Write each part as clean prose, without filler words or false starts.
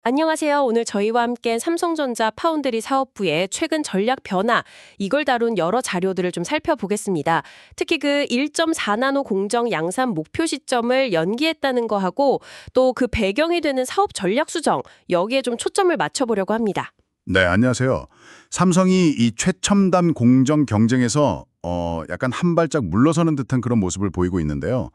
안녕하세요. 오늘 저희와 함께 삼성전자 파운드리 사업부의 최근 전략 변화, 이걸 다룬 여러 자료들을 좀 살펴보겠습니다. 특히 그 1.4나노 공정 양산 목표 시점을 연기했다는 거하고 또 그 배경이 되는 사업 전략 수정, 여기에 좀 초점을 맞춰보려고 합니다. 네, 안녕하세요. 삼성이 이 최첨단 공정 경쟁에서 약간 한 발짝 물러서는 듯한 그런 모습을 보이고 있는데요.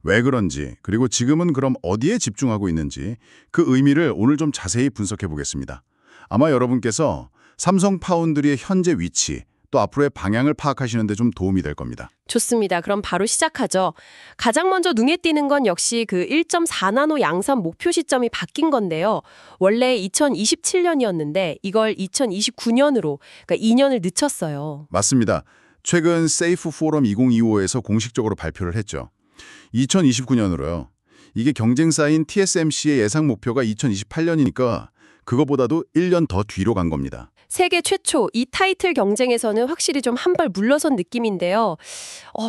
왜 그런지, 그리고 지금은 그럼 어디에 집중하고 있는지 그 의미를 오늘 좀 자세히 분석해 보겠습니다. 아마 여러분께서 삼성 파운드리의 현재 위치, 또 앞으로의 방향을 파악하시는 데 좀 도움이 될 겁니다. 좋습니다. 그럼 바로 시작하죠. 가장 먼저 눈에 띄는 건 역시 그 1.4나노 양산 목표 시점이 바뀐 건데요. 원래 2027년이었는데 이걸 2029년으로, 그러니까 2년을 늦췄어요. 맞습니다. 최근 세이프 포럼 2025에서 공식적으로 발표를 했죠. 2029년으로요. 이게 경쟁사인 TSMC의 예상 목표가 2028년이니까 그거보다도 1년 더 뒤로 간 겁니다. 세계 최초 이 타이틀 경쟁에서는 확실히 좀 한 발 물러선 느낌인데요.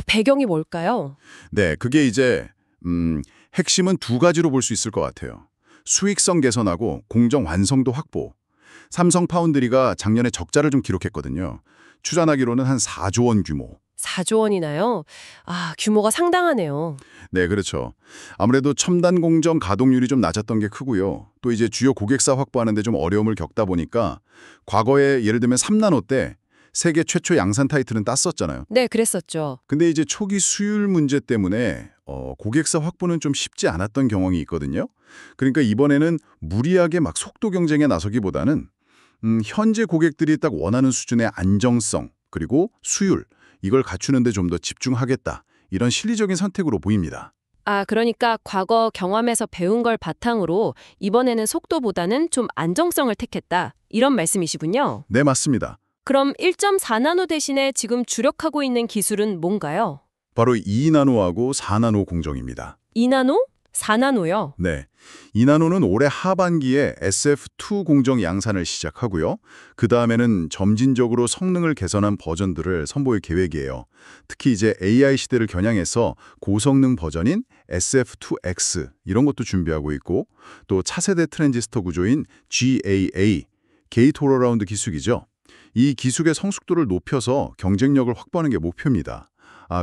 배경이 뭘까요? 네, 그게 이제 핵심은 두 가지로 볼 수 있을 것 같아요. 수익성 개선하고 공정 완성도 확보. 삼성 파운드리가 작년에 적자를 좀 기록했거든요. 추산하기로는 한 4조 원 규모. 4조 원이나요? 규모가 상당하네요. 네, 그렇죠. 아무래도 첨단 공정 가동률이 좀 낮았던 게 크고요. 또 이제 주요 고객사 확보하는 데 좀 어려움을 겪다 보니까 과거에 예를 들면 3나노 때 세계 최초 양산 타이틀은 땄었잖아요. 네, 그랬었죠. 근데 이제 초기 수율 문제 때문에 고객사 확보는 좀 쉽지 않았던 경험이 있거든요. 그러니까 이번에는 무리하게 막 속도 경쟁에 나서기보다는 현재 고객들이 딱 원하는 수준의 안정성 그리고 수율 이걸 갖추는 데 좀 더 집중하겠다. 이런 실리적인 선택으로 보입니다. 그러니까 과거 경험에서 배운 걸 바탕으로 이번에는 속도보다는 좀 안정성을 택했다. 이런 말씀이시군요. 네, 맞습니다. 그럼 1.4나노 대신에 지금 주력하고 있는 기술은 뭔가요? 바로 2나노하고 4나노 공정입니다. 2나노? 4나노요? 네, 2나노는 올해 하반기에 SF2 공정 양산을 시작하고요. 그 다음에는 점진적으로 성능을 개선한 버전들을 선보일 계획이에요. 특히 이제 AI 시대를 겨냥해서 고성능 버전인 SF2X 이런 것도 준비하고 있고 또 차세대 트랜지스터 구조인 GAA, 게이트 올어라운드 기술이죠. 이 기술의 성숙도를 높여서 경쟁력을 확보하는 게 목표입니다.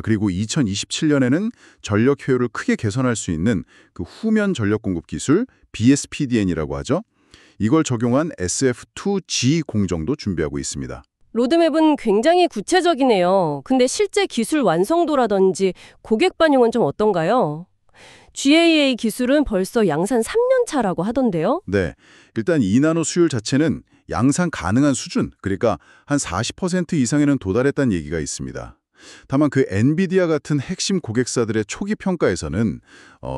그리고 2027년에는 전력 효율을 크게 개선할 수 있는 그 후면 전력 공급 기술 BSPDN이라고 하죠. 이걸 적용한 SF2G 공정도 준비하고 있습니다. 로드맵은 굉장히 구체적이네요. 근데 실제 기술 완성도라든지 고객 반응은 좀 어떤가요? GAA 기술은 벌써 양산 3년 차라고 하던데요. 네, 일단 2나노 수율 자체는 양산 가능한 수준, 그러니까 한 40% 이상에는 도달했다는 얘기가 있습니다. 다만 그 엔비디아 같은 핵심 고객사들의 초기 평가에서는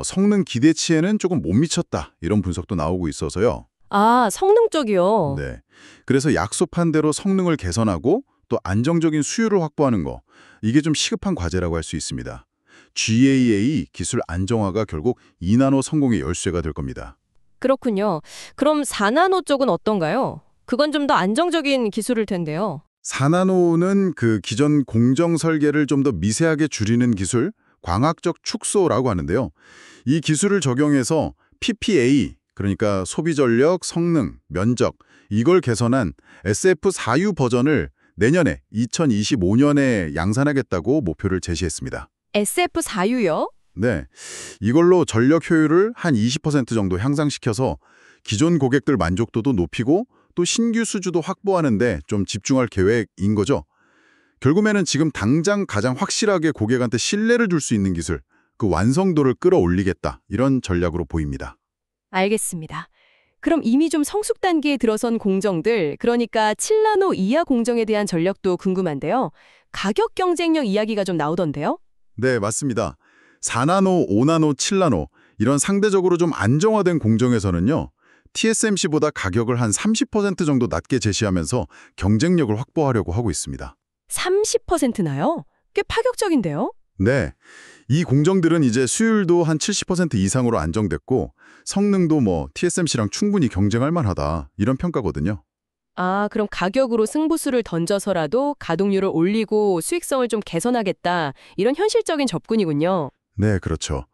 성능 기대치에는 조금 못 미쳤다 이런 분석도 나오고 있어서요. 성능 쪽이요. 네, 그래서 약속한 대로 성능을 개선하고 또 안정적인 수율을 확보하는 거 이게 좀 시급한 과제라고 할 수 있습니다. GAA 기술 안정화가 결국 2나노 성공의 열쇠가 될 겁니다. 그렇군요. 그럼 4나노 쪽은 어떤가요? 그건 좀 더 안정적인 기술일 텐데요. 4나노는 그 기존 공정 설계를 좀 더 미세하게 줄이는 기술, 광학적 축소라고 하는데요. 이 기술을 적용해서 PPA, 그러니까 소비 전력, 성능, 면적, 이걸 개선한 SF4U 버전을 내년에 2025년에 양산하겠다고 목표를 제시했습니다. SF4U요? 네, 이걸로 전력 효율을 한 20% 정도 향상시켜서 기존 고객들 만족도도 높이고 또 신규 수주도 확보하는데 좀 집중할 계획인 거죠. 결국에는 지금 당장 가장 확실하게 고객한테 신뢰를 줄 수 있는 기술, 그 완성도를 끌어올리겠다 이런 전략으로 보입니다. 알겠습니다. 그럼 이미 좀 성숙 단계에 들어선 공정들, 그러니까 7나노 이하 공정에 대한 전략도 궁금한데요. 가격 경쟁력 이야기가 좀 나오던데요? 네, 맞습니다. 4나노, 5나노, 7나노 이런 상대적으로 좀 안정화된 공정에서는요. TSMC보다 가격을 한 30% 정도 낮게 제시하면서 경쟁력을 확보하려고 하고 있습니다. 30%나요? 꽤 파격적인데요? 네, 이 공정들은 이제 수율도 한 70% 이상으로 안정됐고 성능도 TSMC랑 충분히 경쟁할 만하다 이런 평가거든요. 그럼 가격으로 승부수를 던져서라도 가동률을 올리고 수익성을 좀 개선하겠다. 이런 현실적인 접근이군요. 네, 그렇죠.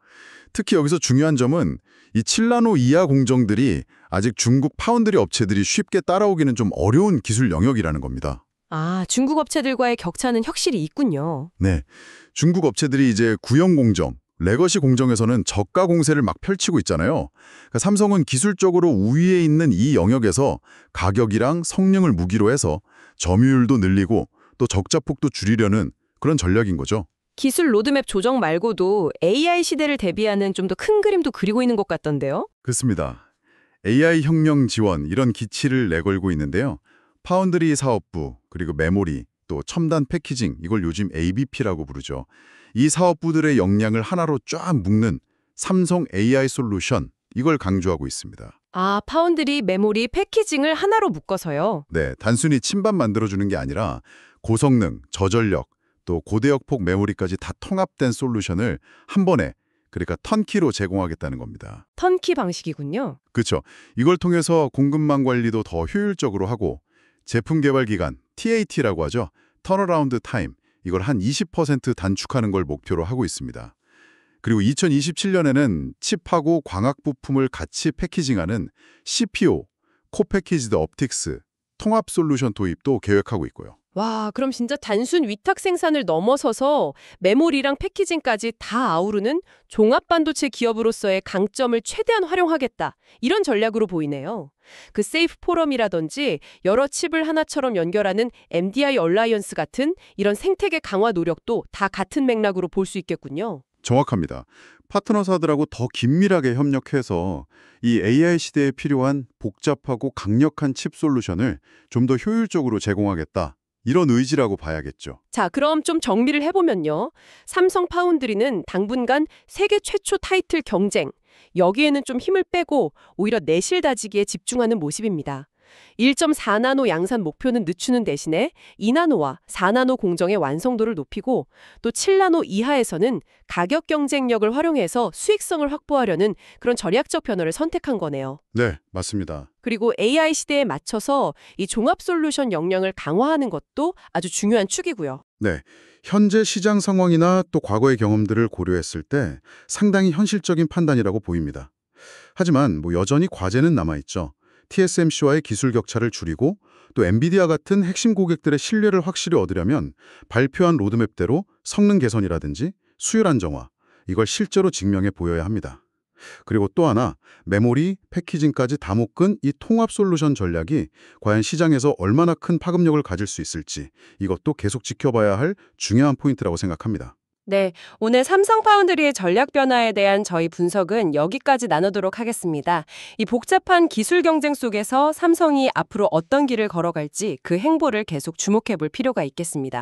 특히 여기서 중요한 점은 이 7나노 이하 공정들이 아직 중국 파운드리 업체들이 쉽게 따라오기는 좀 어려운 기술 영역이라는 겁니다. 아, 중국 업체들과의 격차는 확실히 있군요. 네, 중국 업체들이 이제 구형 공정, 레거시 공정에서는 저가 공세를 막 펼치고 있잖아요. 그러니까 삼성은 기술적으로 우위에 있는 이 영역에서 가격이랑 성능을 무기로 해서 점유율도 늘리고 또 적자폭도 줄이려는 그런 전략인 거죠. 기술 로드맵 조정 말고도 AI 시대를 대비하는 좀 더 큰 그림도 그리고 있는 것 같던데요? 그렇습니다. AI 혁명 지원 이런 기치를 내걸고 있는데요. 파운드리 사업부, 그리고 메모리, 또 첨단 패키징, 이걸 요즘 ABP라고 부르죠. 이 사업부들의 역량을 하나로 쫙 묶는 삼성 AI 솔루션, 이걸 강조하고 있습니다. 아, 파운드리, 메모리, 패키징을 하나로 묶어서요. 네, 단순히 침반 만들어주는 게 아니라 고성능, 저전력, 또 고대역폭 메모리까지 다 통합된 솔루션을 한 번에, 그러니까 턴키로 제공하겠다는 겁니다. 턴키 방식이군요. 그렇죠. 이걸 통해서 공급망 관리도 더 효율적으로 하고 제품 개발 기간, TAT라고 하죠. 턴어라운드 타임, 이걸 한 20% 단축하는 걸 목표로 하고 있습니다. 그리고 2027년에는 칩하고 광학 부품을 같이 패키징하는 CPO, 코패키지드 옵틱스, 통합 솔루션 도입도 계획하고 있고요. 와, 그럼 진짜 단순 위탁 생산을 넘어서서 메모리랑 패키징까지 다 아우르는 종합 반도체 기업으로서의 강점을 최대한 활용하겠다. 이런 전략으로 보이네요. 그 세이프 포럼이라든지 여러 칩을 하나처럼 연결하는 MDI 얼라이언스 같은 이런 생태계 강화 노력도 다 같은 맥락으로 볼 수 있겠군요. 정확합니다. 파트너사들하고 더 긴밀하게 협력해서 이 AI 시대에 필요한 복잡하고 강력한 칩 솔루션을 좀 더 효율적으로 제공하겠다. 이런 의지라고 봐야겠죠. 자, 그럼 좀 정리를 해보면요. 삼성 파운드리는 당분간 세계 최초 타이틀 경쟁, 여기에는 좀 힘을 빼고 오히려 내실 다지기에 집중하는 모습입니다. 1.4나노 양산 목표는 늦추는 대신에 2나노와 4나노 공정의 완성도를 높이고 또 7나노 이하에서는 가격 경쟁력을 활용해서 수익성을 확보하려는 그런 전략적 변화를 선택한 거네요. 네, 맞습니다. 그리고 AI 시대에 맞춰서 이 종합 솔루션 역량을 강화하는 것도 아주 중요한 축이고요. 네, 현재 시장 상황이나 또 과거의 경험들을 고려했을 때 상당히 현실적인 판단이라고 보입니다. 하지만 여전히 과제는 남아있죠. TSMC와의 기술 격차를 줄이고 또 엔비디아 같은 핵심 고객들의 신뢰를 확실히 얻으려면 발표한 로드맵대로 성능 개선이라든지 수율 안정화, 이걸 실제로 증명해 보여야 합니다. 그리고 또 하나, 메모리, 패키징까지 다 묶은 이 통합 솔루션 전략이 과연 시장에서 얼마나 큰 파급력을 가질 수 있을지, 이것도 계속 지켜봐야 할 중요한 포인트라고 생각합니다. 네, 오늘 삼성 파운드리의 전략 변화에 대한 저희 분석은 여기까지 나누도록 하겠습니다. 이 복잡한 기술 경쟁 속에서 삼성이 앞으로 어떤 길을 걸어갈지 그 행보를 계속 주목해 볼 필요가 있겠습니다.